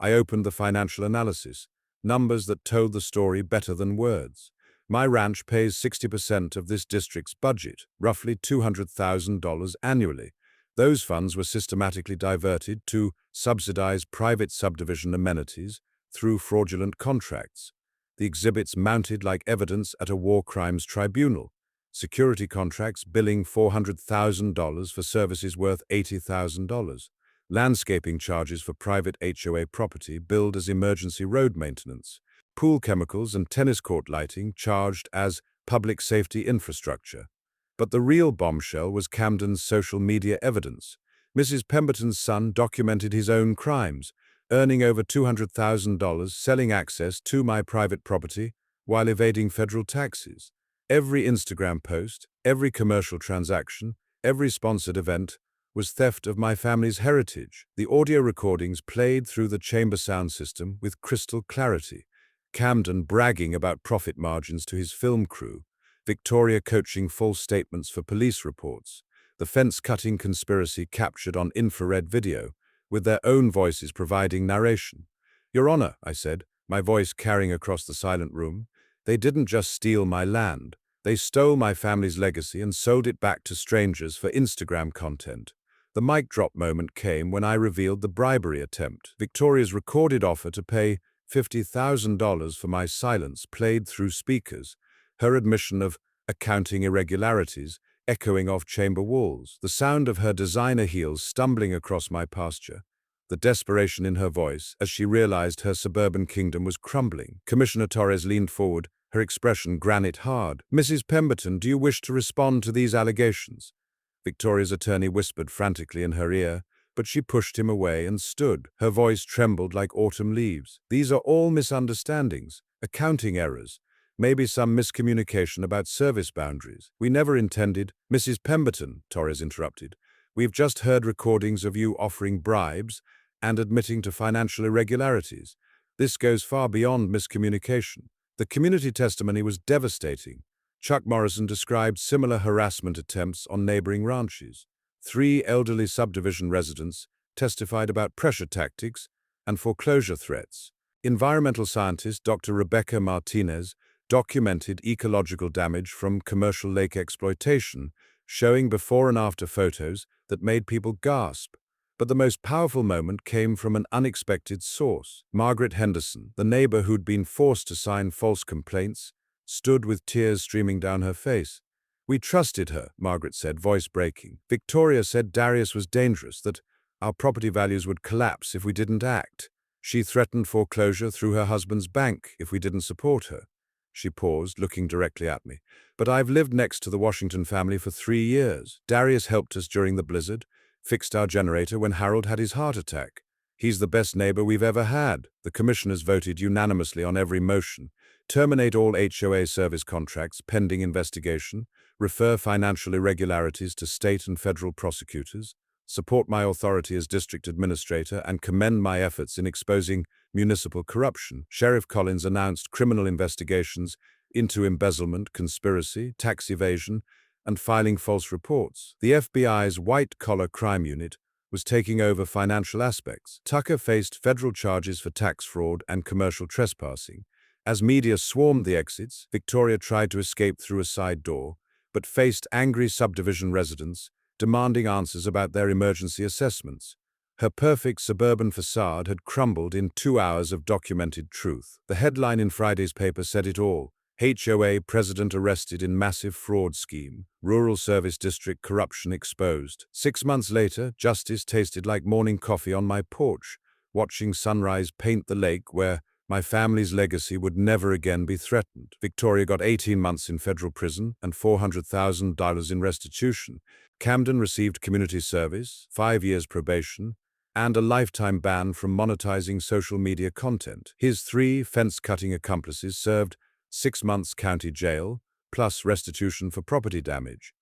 I opened the financial analysis, numbers that told the story better than words. My ranch pays 60% of this district's budget, roughly $200,000 annually. Those funds were systematically diverted to subsidize private subdivision amenities through fraudulent contracts. The exhibits mounted like evidence at a war crimes tribunal. Security contracts billing $400,000 for services worth $80,000. Landscaping charges for private HOA property billed as emergency road maintenance. Pool chemicals and tennis court lighting charged as public safety infrastructure. But the real bombshell was Camden's social media evidence. Mrs. Pemberton's son documented his own crimes, earning over $200,000 selling access to my private property while evading federal taxes. Every Instagram post, every commercial transaction, every sponsored event was theft of my family's heritage. The audio recordings played through the chamber sound system with crystal clarity. Camden bragging about profit margins to his film crew, Victoria coaching false statements for police reports, the fence-cutting conspiracy captured on infrared video, with their own voices providing narration. "Your Honor," I said, my voice carrying across the silent room, "they didn't just steal my land. They stole my family's legacy and sold it back to strangers for Instagram content." The mic drop moment came when I revealed the bribery attempt. Victoria's recorded offer to pay $50,000 for my silence played through speakers, her admission of accounting irregularities echoing off chamber walls, the sound of her designer heels stumbling across my pasture, the desperation in her voice as she realized her suburban kingdom was crumbling. Commissioner Torres leaned forward, her expression granite hard. "Mrs. Pemberton, do you wish to respond to these allegations?" Victoria's attorney whispered frantically in her ear, but she pushed him away and stood. Her voice trembled like autumn leaves. "These are all misunderstandings, accounting errors, maybe some miscommunication about service boundaries. We never intended—" "Mrs. Pemberton," Torres interrupted, "we've just heard recordings of you offering bribes and admitting to financial irregularities. This goes far beyond miscommunication. The community testimony was devastating. Chuck Morrison described similar harassment attempts on neighboring ranches. 3 elderly subdivision residents testified about pressure tactics and foreclosure threats. Environmental scientist Dr. Rebecca Martinez documented ecological damage from commercial lake exploitation, showing before and after photos that made people gasp. But the most powerful moment came from an unexpected source. Margaret Henderson, the neighbor who'd been forced to sign false complaints, stood with tears streaming down her face. "We trusted her," Margaret said, voice breaking. "Victoria said Darius was dangerous, that our property values would collapse if we didn't act. She threatened foreclosure through her husband's bank if we didn't support her." She paused, looking directly at me. "But I've lived next to the Washington family for 3 years. Darius helped us during the blizzard, fixed our generator when Harold had his heart attack. He's the best neighbor we've ever had." The commissioners voted unanimously on every motion. Terminate all HOA service contracts pending investigation, refer financial irregularities to state and federal prosecutors, support my authority as district administrator, and commend my efforts in exposing municipal corruption. Sheriff Collins announced criminal investigations into embezzlement, conspiracy, tax evasion, and filing false reports. The FBI's white-collar crime unit was taking over financial aspects. Tucker faced federal charges for tax fraud and commercial trespassing. As media swarmed the exits, Victoria tried to escape through a side door, but faced angry subdivision residents demanding answers about their emergency assessments. Her perfect suburban facade had crumbled in 2 hours of documented truth. The headline in Friday's paper said it all. HOA president arrested in massive fraud scheme. Rural service district corruption exposed. 6 months later, justice tasted like morning coffee on my porch, watching sunrise paint the lake where my family's legacy would never again be threatened. Victoria got 18 months in federal prison and $400,000 in restitution. Camden received community service, 5 years probation, and a lifetime ban from monetizing social media content. His 3 fence-cutting accomplices served 6 months county jail, plus restitution for property damage.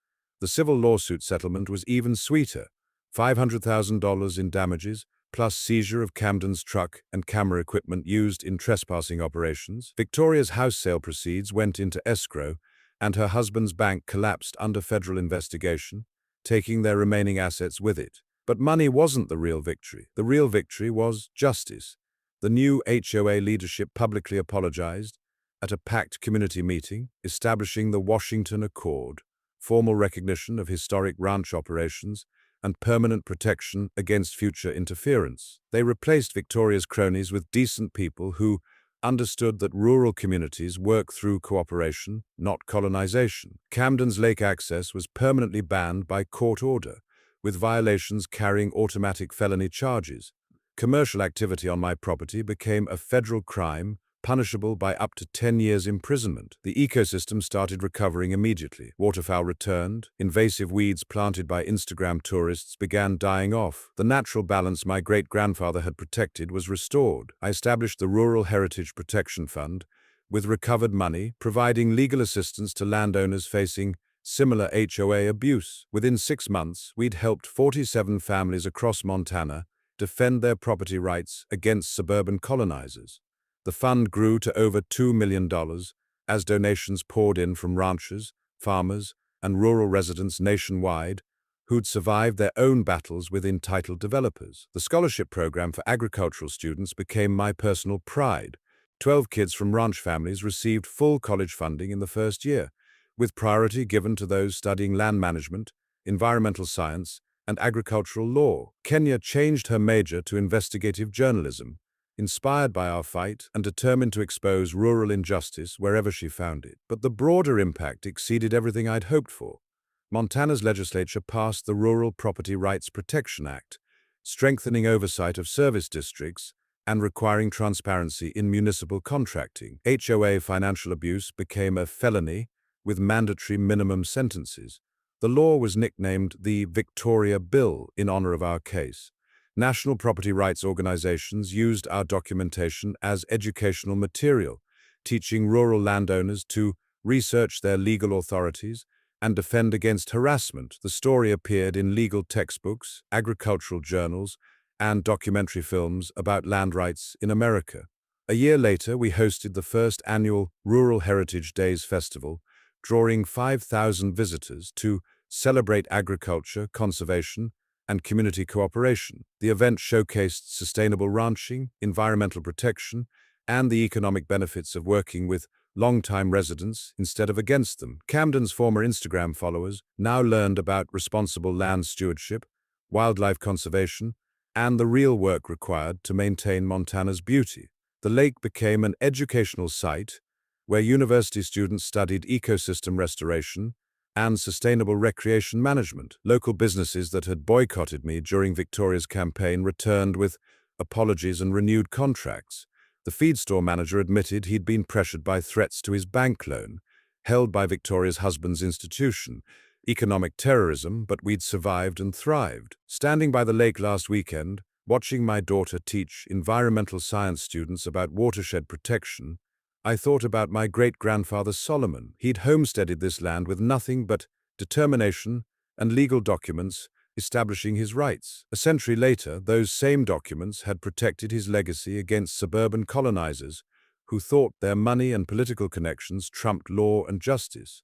The civil lawsuit settlement was even sweeter, $500,000 in damages, plus seizure of Camden's truck and camera equipment used in trespassing operations. Victoria's house sale proceeds went into escrow, and her husband's bank collapsed under federal investigation, taking their remaining assets with it. But money wasn't the real victory. The real victory was justice. The new HOA leadership publicly apologized at a packed community meeting, establishing the Washington Accord, formal recognition of historic ranch operations, and permanent protection against future interference. They replaced Victoria's cronies with decent people who understood that rural communities work through cooperation, not colonization. Camden's lake access was permanently banned by court order, with violations carrying automatic felony charges. Commercial activity on my property became a federal crime, punishable by up to 10 years imprisonment. The ecosystem started recovering immediately. Waterfowl returned. Invasive weeds planted by Instagram tourists began dying off. The natural balance my great-grandfather had protected was restored. I established the Rural Heritage Protection Fund, with recovered money, providing legal assistance to landowners facing similar HOA abuse. Within 6 months, we'd helped 47 families across Montana defend their property rights against suburban colonizers. The fund grew to over $2 million as donations poured in from ranchers, farmers, and rural residents nationwide who'd survived their own battles with entitled developers. The scholarship program for agricultural students became my personal pride. 12 kids from ranch families received full college funding in the first year, with priority given to those studying land management, environmental science, and agricultural law. Kenya changed her major to investigative journalism, inspired by our fight and determined to expose rural injustice wherever she found it. But the broader impact exceeded everything I'd hoped for. Montana's legislature passed the Rural Property Rights Protection Act, strengthening oversight of service districts and requiring transparency in municipal contracting. HOA financial abuse became a felony with mandatory minimum sentences. The law was nicknamed the Victoria Bill in honor of our case. National property rights organizations used our documentation as educational material, teaching rural landowners to research their legal authorities and defend against harassment. The story appeared in legal textbooks, agricultural journals, and documentary films about land rights in America. A year later, we hosted the first annual Rural Heritage Days Festival, drawing 5,000 visitors to celebrate agriculture, conservation, and community cooperation. The event showcased sustainable ranching, environmental protection, and the economic benefits of working with long-time residents instead of against them. Camden's former Instagram followers now learned about responsible land stewardship, wildlife conservation, and the real work required to maintain Montana's beauty. The lake became an educational site where university students studied ecosystem restoration and sustainable recreation management. Local businesses that had boycotted me during Victoria's campaign returned with apologies and renewed contracts. The feed store manager admitted he'd been pressured by threats to his bank loan, held by Victoria's husband's institution. Economic terrorism, but we'd survived and thrived. Standing by the lake last weekend, watching my daughter teach environmental science students about watershed protection, I thought about my great-grandfather Solomon. He'd homesteaded this land with nothing but determination and legal documents establishing his rights. A century later, those same documents had protected his legacy against suburban colonizers who thought their money and political connections trumped law and justice.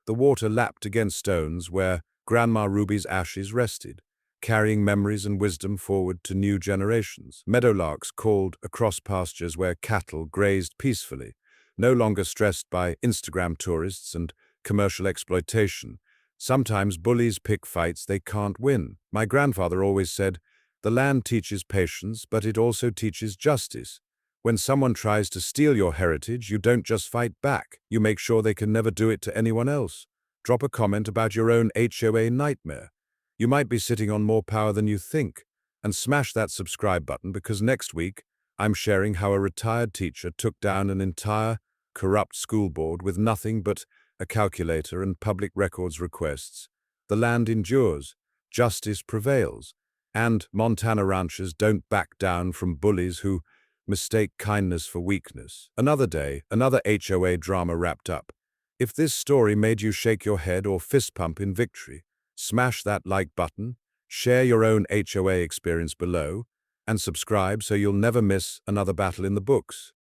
The water lapped against stones where Grandma Ruby's ashes rested, carrying memories and wisdom forward to new generations. Meadowlarks called across pastures where cattle grazed peacefully, no longer stressed by Instagram tourists and commercial exploitation. Sometimes bullies pick fights they can't win. My grandfather always said, "The land teaches patience, but it also teaches justice." When someone tries to steal your heritage, you don't just fight back. You make sure they can never do it to anyone else. Drop a comment about your own HOA nightmare. You might be sitting on more power than you think. And smash that subscribe button because next week, I'm sharing how a retired teacher took down an entire corrupt school board with nothing but a calculator and public records requests. The land endures, justice prevails, and Montana ranchers don't back down from bullies who mistake kindness for weakness. Another day, another HOA drama wrapped up. If this story made you shake your head or fist pump in victory, smash that like button, share your own HOA experience below, and subscribe so you'll never miss another battle in the books.